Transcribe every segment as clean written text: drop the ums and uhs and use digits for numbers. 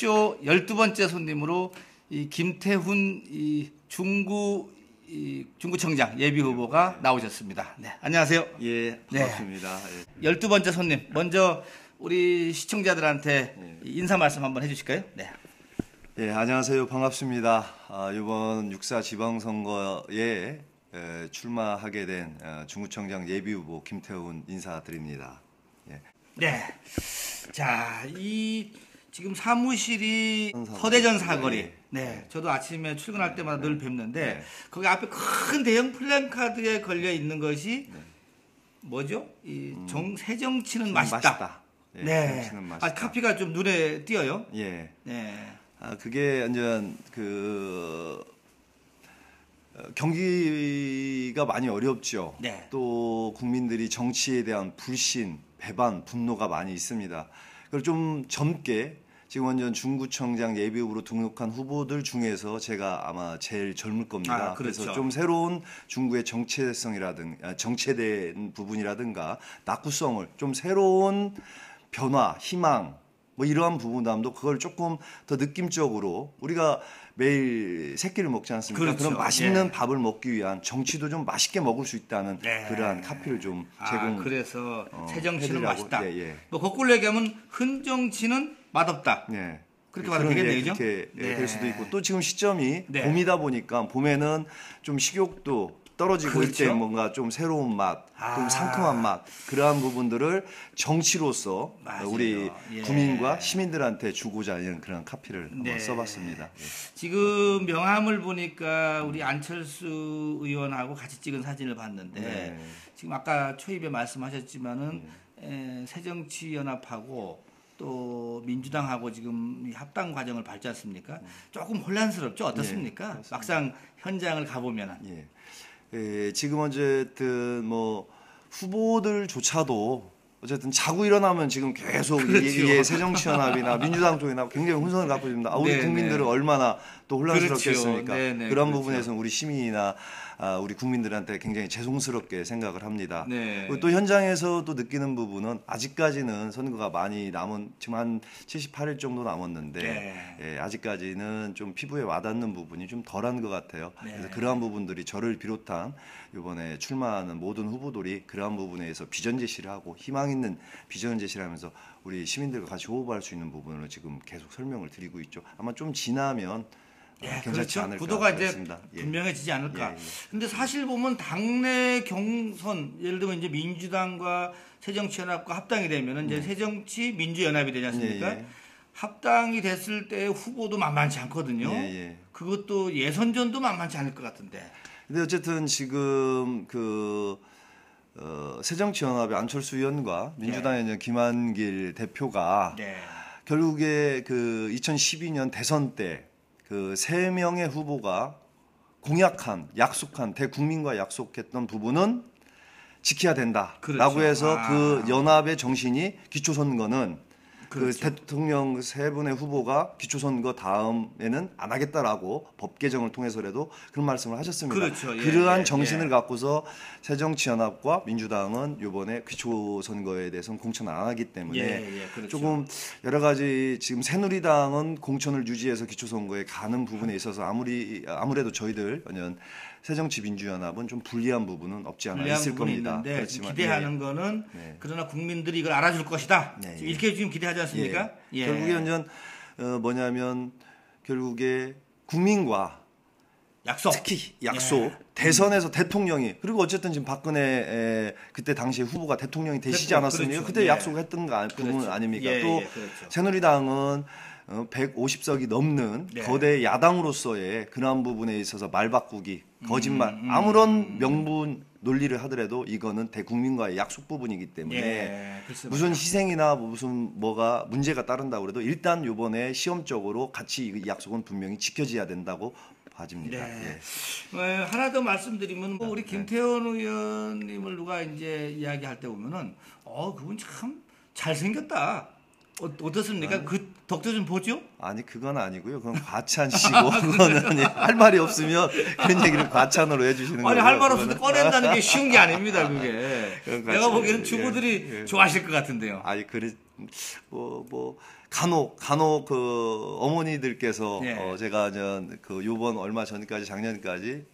토크쇼 12번째 손님으로 이 김태훈 중구청장 예비 후보가 나오셨습니다. 네, 안녕하세요. 예, 반갑습니다. 네. 12번째 손님, 먼저 우리 시청자들한테 인사 말씀 한번 해주실까요? 네. 예, 안녕하세요. 반갑습니다. 이번 6.4 지방선거에 출마하게 된 중구청장 예비 후보 김태훈 인사드립니다. 예. 네. 자, 지금 사무실이 서대전 사거리. 네. 저도 아침에 출근할 때마다 늘 뵙는데 거기 앞에 큰 대형 플랜카드에 걸려 있는 것이 뭐죠? 새정치는 맛있다. 예, 네. 새정치는 맛있다. 카피가 좀 눈에 띄어요. 예. 네. 그게 완전 경기가 많이 어렵죠. 네. 또 국민들이 정치에 대한 불신, 배반, 분노가 많이 있습니다. 그걸 좀 젊게 지금 완전 중구청장 예비 후보로 등록한 후보들 중에서 제가 아마 제일 젊을 겁니다. 그렇죠. 그래서 좀 새로운 중구의 정체된 부분이라든가 낙후성을 좀 새로운 변화, 희망 뭐 이러한 부분담도 그걸 조금 더 느낌적으로 우리가 매일 새끼를 먹지 않습니까? 그렇죠. 그런 맛있는 밥을 먹기 위한 정치도 좀 맛있게 먹을 수 있다는 네. 그러한 카피를 좀 제공. 그래서 새정치는 맛있다. 예. 뭐 거꾸로 얘기하면 흔정치는 맛없다. 네. 그렇게 말하면 되겠네요, 그죠? 그렇게 네. 될 수도 있고 또 지금 시점이 네. 봄이다 보니까 봄에는 좀 식욕도 떨어지고 그렇죠. 일 때 뭔가 좀 새로운 맛, 좀 상큼한 맛 그러한 부분들을 정치로서 맞아요. 우리 예. 국민과 시민들한테 주고자 하는 그런 카피를 한번 써봤습니다. 예. 지금 명함을 보니까 우리 안철수 의원하고 같이 찍은 사진을 봤는데 네. 지금 아까 초입에 말씀하셨지만은 새정치연합하고 또 민주당하고 지금 합당 과정을 밟지 않습니까? 조금 혼란스럽죠? 어떻습니까? 네, 막상 현장을 가보면은. 예. 지금 어쨌든 뭐 후보들조차도 어쨌든 자고 일어나면 지금 계속 그렇죠. 이게 새정치연합이나 민주당 쪽이나 굉장히 혼선을 갖고 있습니다. 우리 국민들은 얼마나 또 혼란스럽겠습니까? 그렇죠. 그런 그렇죠. 부분에서는 우리 시민이나 우리 국민들한테 굉장히 죄송스럽게 생각을 합니다. 네. 그리고 또 현장에서도 느끼는 부분은 아직까지는 선거가 많이 지금 한 78일 정도 남았는데 네. 아직까지는 좀 피부에 와닿는 부분이 좀 덜한 것 같아요. 네. 그래서 그러한 부분들이 저를 비롯한 이번에 출마하는 모든 후보들이 그러한 부분에 대해서 비전 제시를 하고 희망 있는 비전 제시를 하면서 우리 시민들과 같이 호흡할 수 있는 부분을 지금 계속 설명을 드리고 있죠. 아마 좀 지나면 괜찮지 그렇죠. 않을까 구도가 이제 싶습니다. 분명해지지 않을까. 예. 근데 사실 보면 당내 경선, 예를 들면 이제 민주당과 새정치연합과 합당이 되면은 이제 새정치 민주연합이 되지 않습니까? 예. 합당이 됐을 때 후보도 만만치 않거든요. 예. 그것도 예선전도 만만치 않을 것 같은데. 근데 어쨌든 지금 새정치연합의 안철수 의원과 민주당의 이제 김한길 대표가 네. 결국에 2012년 대선 때 그 3명의 후보가 약속한 대국민과 약속했던 부분은 지켜야 된다라고 그렇죠. 해서 그 연합의 정신이 기초선거는 그렇죠. 그 대통령 3분의 후보가 기초선거 다음에는 안 하겠다라고 법 개정을 통해서라도 그런 말씀을 하셨습니다. 그렇죠. 그러한 정신을 갖고서 새정치연합과 민주당은 이번에 기초선거에 대해서는 공천 안 하기 때문에 그렇죠. 조금 여러 가지 지금 새누리당은 공천을 유지해서 기초선거에 가는 부분에 있어서 아무래도 저희들 새정치민주연합은 좀 불리한 부분은 없지 않아 있을 겁니다. 있는데 그렇지만 기대하는 거는 그러나 국민들이 이걸 알아줄 것이다. 이렇게 지금 기대하지 않습니까? 결국에 뭐냐면 결국에 국민과 약속. 특히 약속 대선에서 대통령이 그리고 어쨌든 지금 박근혜 그때 당시에 후보가 대통령이 되시지 않았습니까? 그렇죠. 그때 약속했던 부분 아닙니까? 또 새누리당은 150석이 넘는 거대 야당으로서의 그러한 부분에 있어서 말 바꾸기, 거짓말, 아무런 명분 논리를 하더라도 이거는 대국민과의 약속 부분이기 때문에 무슨 희생이나 무슨 뭐가 문제가 따른다고 해도 일단 이번에 시험적으로 같이 이 약속은 분명히 지켜져야 된다고 봐집니다. 하나 더 말씀드리면 우리 김태원 의원님을 누가 이제 이야기할 때 보면은 그분 참 잘생겼다. 어떻습니까? 그 덕도 좀 보죠? 아니 그건 아니고요. 그건 과찬이시고 그거는 할 말이 없으면 그런 얘기를 과찬으로 해주시는 거예요. 아니 할 말 없을 때 꺼낸다는 게 쉬운 게 아닙니다. 그게. 내가 보기에는 주부들이 좋아하실 것 같은데요. 아니 그래 뭐 간혹 그 어머니들께서 제가 그 요번 얼마 전까지 작년까지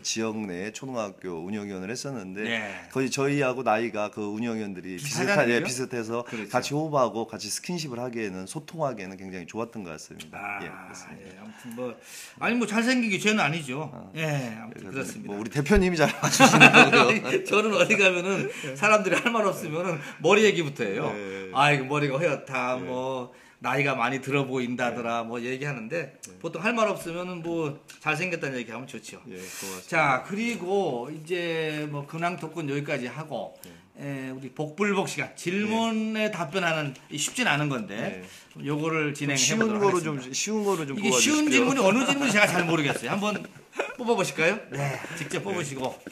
지역 내 초등학교 운영위원을 했었는데 거의 저희하고 나이가 그 운영위원들이 비슷해서 그렇죠. 같이 호흡하고 같이 스킨십을 하기에는 소통하기에는 굉장히 좋았던 것 같습니다. 그렇습니다. 아무튼 뭐 잘생긴 게 죄는 아니죠. 아무튼 그렇습니다. 뭐 우리 대표님이 잘 봐주시는 거고요. 저는 어디 가면은 사람들이 할 말 없으면은 머리 얘기부터 해요. 이거 머리가 허옇다 뭐. 나이가 많이 들어 보인다더라 뭐 얘기하는데 보통 할 말 없으면은 뭐 잘생겼다는 얘기하면 좋죠. 고맙습니다. 자 그리고 이제 뭐 근황 토크는 여기까지 하고 우리 복불복 시간 질문에 답변하는 쉽진 않은 건데 요거를 진행해 보도록 하겠습니다. 쉬운 거로 좀 이게 쉬운 질문이 어느 질문이 제가 잘 모르겠어요. 한번 뽑아보실까요? 네, 직접 뽑으시고.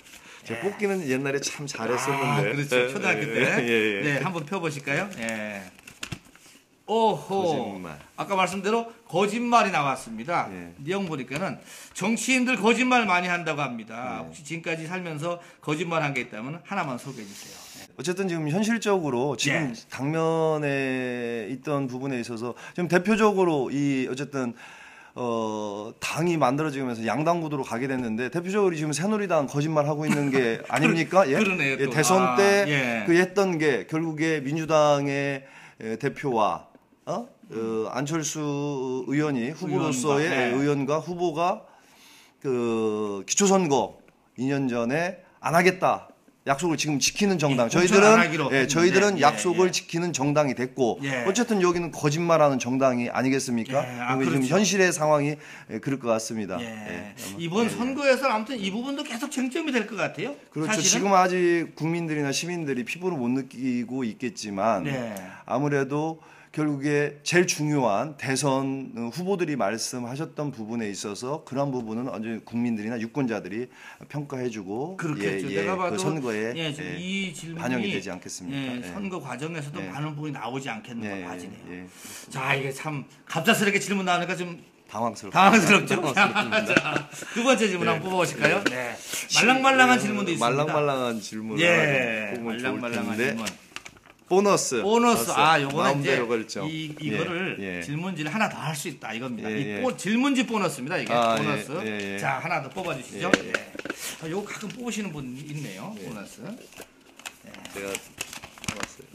제가 뽑기는 옛날에 참 잘했었는데. 그렇죠. 초등학교 때. 네, 한번 펴보실까요? 오호. 거짓말. 아까 말씀대로 거짓말이 나왔습니다. 내용 보니까는 정치인들 거짓말 많이 한다고 합니다. 혹시 지금까지 살면서 거짓말 한 게 있다면 하나만 소개해 주세요. 어쨌든 지금 현실적으로 지금 당면에 있던 부분에 있어서 지금 대표적으로 이 어쨌든 당이 만들어지면서 양당 구도로 가게 됐는데 대표적으로 지금 새누리당 거짓말 하고 있는 게 아닙니까? 그러네요. 대선 때 그 했던 게 결국에 민주당의 대표와 안철수 의원이 후보로서의 의원과 후보가 그 기초선거 2년 전에 안 하겠다 약속을 지금 지키는 정당. 저희들은 약속을 지키는 정당이 됐고 어쨌든 여기는 거짓말하는 정당이 아니겠습니까? 그렇죠. 지금 현실의 상황이 그럴 것 같습니다. 이번 선거에서 아무튼 이 부분도 계속 쟁점이 될 것 같아요. 그렇죠. 사실은? 지금 아직 국민들이나 시민들이 피부로 못 느끼고 있겠지만 아무래도 결국에 제일 중요한 대선 후보들이 말씀하셨던 부분에 있어서 그런 부분은 언제 국민들이나 유권자들이 평가해주고 내가 봐도 그 선거에 이 질문이 반영이 되지 않겠습니까? 선거 과정에서도 많은 부분이 나오지 않겠는 거 봐지네요. 자 이게 참 갑작스럽게 질문 나오니까 좀 당황스럽죠? 자, 두 번째 질문 한번 뽑아보실까요? 말랑말랑한 질문도 있습니다. 말랑말랑한 질문을 말랑말랑한 질문. 보너스. 요거는 이제 걸죠. 이거를 질문지를 하나 더 할 수 있다 이겁니다. 질문지 보너스입니다. 이게 보너스. 자 하나 더 뽑아주시죠. 요거 가끔 뽑으시는 분 있네요. 보너스. 제가 뽑았어요.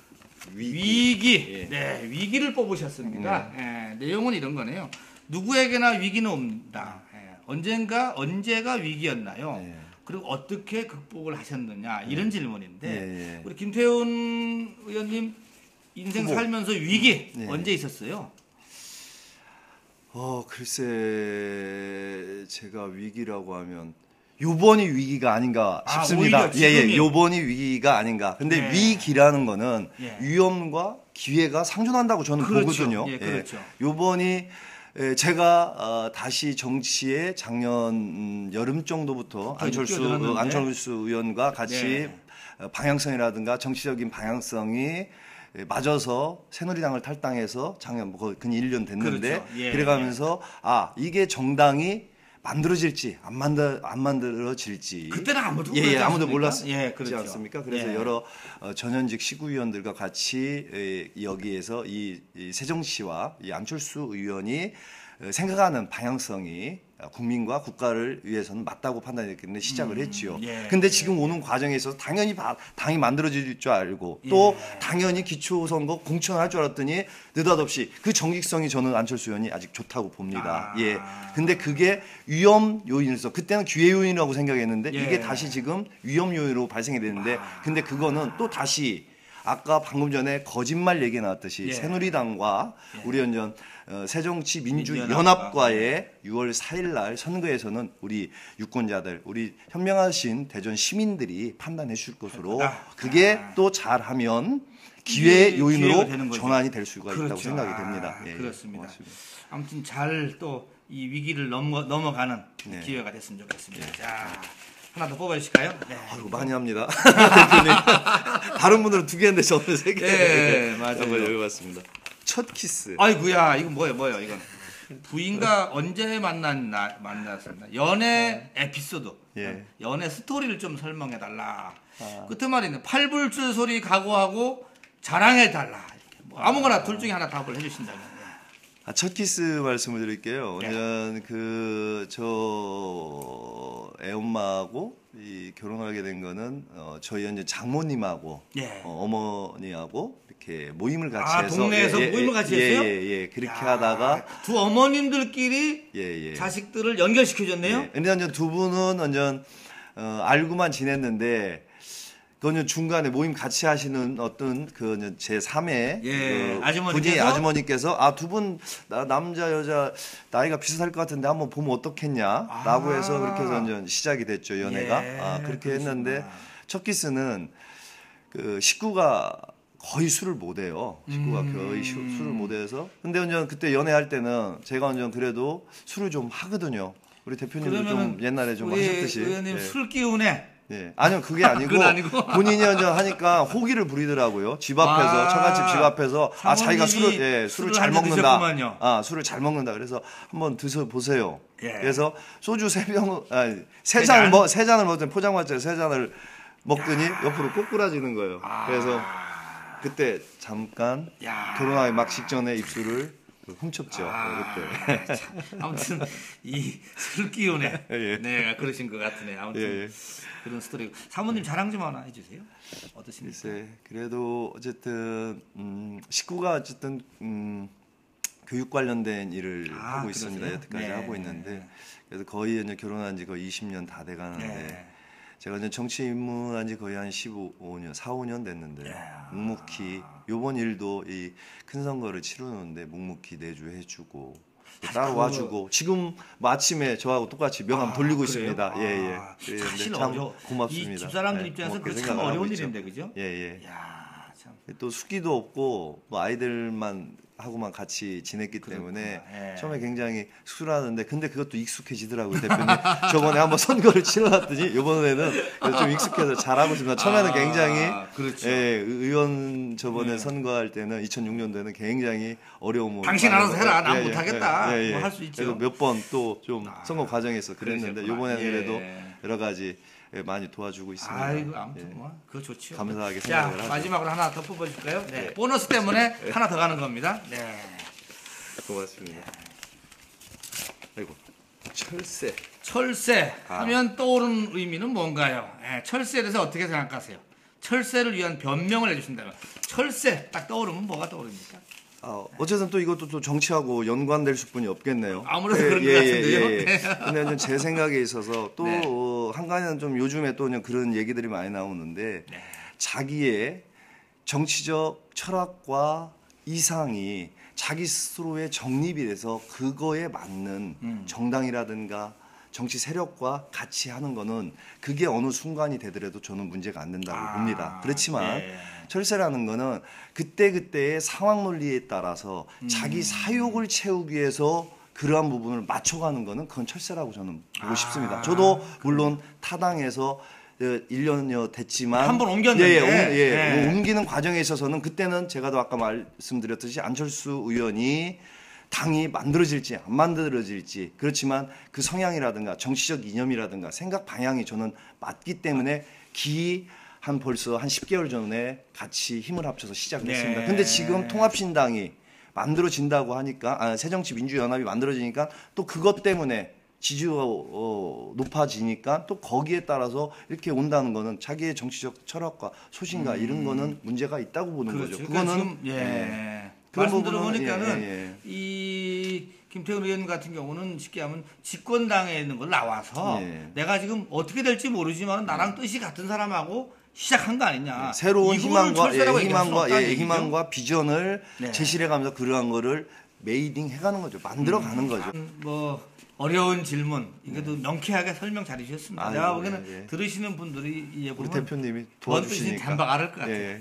위기. 위기를 뽑으셨습니다. 내용은 이런 거네요. 누구에게나 위기는 옵니다. 언제가 위기였나요? 그리고 어떻게 극복을 하셨느냐 이런 질문인데 우리 김태훈 의원님 인생 후보. 살면서 위기 언제 있었어요? 글쎄 제가 위기라고 하면 요번이 위기가 아닌가 싶습니다. 요번이 위기가 아닌가. 근데 위기라는 거는 위험과 기회가 상존한다고 저는 보거든요. 그렇죠. 요번이 제가 다시 정치에 작년 여름 정도부터 안철수 의원과 같이 방향성이라든가 정치적인 방향성이 맞아서 새누리당을 탈당해서 작년 근 1년 됐는데 그래가면서 이게 정당이 만들어질지 안 만들어질지 그때는 아무도 몰랐지 않습니까? 그래서 여러 전현직 시구위원들과 같이 여기에서 이 새정치와 이 안철수 의원이 생각하는 방향성이 국민과 국가를 위해서는 맞다고 판단했기 때문에 시작을 했지요. 근데 지금 오는 과정에 있어서 당연히 당이 만들어질 줄 알고 또 당연히 기초선거 공천할 줄 알았더니 느닷없이 그 정직성이 저는 안철수 의원이 아직 좋다고 봅니다. 근데 그게 위험 요인에서 그때는 기회 요인이라고 생각했는데 이게 다시 지금 위험 요인으로 발생이 되는데 근데 그거는 또 다시 아까 방금 전에 거짓말 얘기 나왔듯이 새누리당과 우리 현전 새정치민주연합과의 6월 4일 날 선거에서는 우리 유권자들, 우리 현명하신 대전 시민들이 판단해 주실 것으로 그게 또 잘하면 기회 요인으로 전환이 될 수가 있다고 생각이 됩니다. 그렇습니다. 고맙습니다. 아무튼 잘 또 이 위기를 넘어가는 기회가 됐으면 좋겠습니다. 자, 하나 더 뽑아주실까요? 많이 합니다. 대표님. 다른 분들은 2개 했는데 저는 3개. 맞아요. 한번 여쭤봤습니다. 첫 키스. 아이고야, 이건 뭐예요, 이건? 부인과 언제 만났었나? 연애 에피소드, 연애 스토리를 좀 설명해 달라. 끝에 말이네. 팔불출 소리 각오하고 자랑해 달라. 뭐 아무거나 둘 중에 하나 답을 해주신다면. 첫 키스 말씀을 드릴게요. 저 애엄마하고 결혼하게 된 거는 저희 이제 장모님하고 어머니하고 이렇게 모임을 같이 해서 동네에서 모임을 같이 했어요? 그렇게 하다가 두 어머님들끼리 자식들을 연결시켜줬네요. 근데 이제 두 분은 완전 알고만 지냈는데 그건 중간에 모임 같이 하시는 어떤 그 제 3의 아주머니께서 두 분 남자 여자 나이가 비슷할 것 같은데 한번 보면 어떻겠냐라고 해서 그렇게 해서 이제 시작이 됐죠, 연애가. 그렇게 했는데 첫 키스는 그 식구가 거의 술을 못 해요. 식구가 거의 술을 못 해서. 근데 완전 그때 연애할 때는 제가 완전 그래도 술을 좀 하거든요. 우리 대표님도 좀 옛날에 좀 하셨듯이. 의원님 술 기운에. 아니요, 그게 아니고 본인이 먼저 하니까 호기를 부리더라고요. 집 앞에서 처갓집 집 앞에서 자기가 술을 잘 먹는다. 술을 잘 먹는다. 그래서 한번 드셔 보세요. 그래서 소주 세 잔을 먹더니 포장마차에 3잔을 먹더니 옆으로 꼬꾸라지는 거예요. 그래서 그때 잠깐 결혼하기 막 직전에 입술을 훔쳤죠. 그때. 아무튼 이 술 기운에 그러신 것 같으네. 아무튼 그런 스토리. 사모님 자랑 좀 하나 해주세요. 어떠십니까? 글쎄, 그래도 어쨌든 식구가 어쨌든 교육 관련된 일을 하고 있습니다. 여태까지 하고 있는데 그래서 거의 이제 결혼한 지 거의 20년 다 돼가는데. 제가 이제 정치 입문한 지 거의 한 15년, 4, 5년 됐는데 묵묵히 요번 일도 이 큰 선거를 치르는데 묵묵히 내주해주고 따로 와주고 지금 아침에 저하고 똑같이 명함 돌리고 있습니다. 사실 참 고맙습니다. 이 집사람들 입장에서 그 참 어려운 일인데, 그죠? 참. 또 숙기도 없고 뭐 아이들만 하고만 같이 지냈기 때문에 처음에 굉장히 술하는데 근데 그것도 익숙해지더라고요, 대표님. 저번에 한번 선거를 치러놨더니 이번에는 좀 익숙해서 잘하고 있습니다. 처음에는 굉장히 의원 저번에 선거할 때는 2006년도에는 굉장히 어려움을 당신 알아서 해라, 난 못하겠다 뭐 할 수 있죠. 몇 번 또 좀 선거 과정에서 그랬는데 이번에는 그래도 여러 가지 많이 도와주고 있습니다. 아무튼 그거 좋죠. 감사하게 생각을 하죠. 마지막으로 하나 더 뽑아줄까요? 보너스 때문에 하나 더 가는 겁니다. 고맙습니다. 아이고, 철새. 철새 하면 떠오르는 의미는 뭔가요? 철새에 대해서 어떻게 생각하세요? 철새를 위한 변명을 해주신다면 철새 딱 떠오르면 뭐가 떠오릅니까? 어쨌든 또 이것도 또 정치하고 연관될 수뿐이 없겠네요. 아무래도 그런 것 같은데요. 근데 제 생각에 있어서 또 한간에는 좀 요즘에 또 그런 얘기들이 많이 나오는데 자기의 정치적 철학과 이상이 자기 스스로의 정립이 돼서 그거에 맞는 정당이라든가 정치 세력과 같이 하는 거는 그게 어느 순간이 되더라도 저는 문제가 안 된다고 봅니다. 그렇지만 철새라는 거는 그때그때의 상황 논리에 따라서 자기 사욕을 채우기 위해서 그러한 부분을 맞춰가는 거는 그건 철새라고 저는 보고 싶습니다. 저도 물론 타당에서 1년여 됐지만 한 번 옮겼는데 옮기는 과정에 있어서는 그때는 제가 도 아까 말씀드렸듯이 안철수 의원이 당이 만들어질지 안 만들어질지 그렇지만 그 성향이라든가 정치적 이념이라든가 생각 방향이 저는 맞기 때문에 벌써 한 10개월 전에 같이 힘을 합쳐서 시작을 했습니다. 근데 지금 통합신당이 만들어진다고 하니까 새정치민주연합이 만들어지니까 또 그것 때문에 지지가 높아지니까 또 거기에 따라서 이렇게 온다는 거는 자기의 정치적 철학과 소신과 이런 거는 문제가 있다고 보는 거죠. 그거는 말씀 들어보니까는 이 김태훈 의원 같은 경우는 쉽게 하면 집권당에 있는 걸 나와서 내가 지금 어떻게 될지 모르지만 나랑 뜻이 같은 사람하고 시작한 거 아니냐. 새로운 희망과 비전을 제시해가면서 그러한 거를 메이딩 해가는 거죠. 만들어가는 거죠. 뭐 어려운 질문 이것도 명쾌하게 설명 잘해주셨습니다. 내가 보기에는 들으시는 분들이 우리 대표님이 도와주시니까 단박 알을 것 같아요.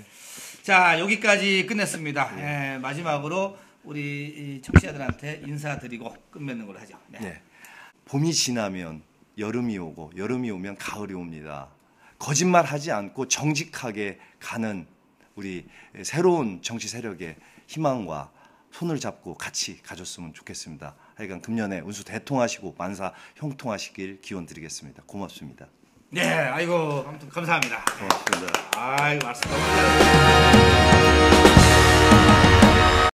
자, 여기까지 끝냈습니다. 마지막으로 우리 청취자들한테 인사드리고 끝맺는 걸로 하죠. 봄이 지나면 여름이 오고 여름이 오면 가을이 옵니다. 거짓말하지 않고 정직하게 가는 우리 새로운 정치 세력의 희망과 손을 잡고 같이 가줬으면 좋겠습니다. 하여간 금년에 운수 대통하시고 만사 형통하시길 기원드리겠습니다. 고맙습니다. 네, 아이고 아무튼 감사합니다. 고맙습니다. 아이고 말씀 너무 잘하셨습니다.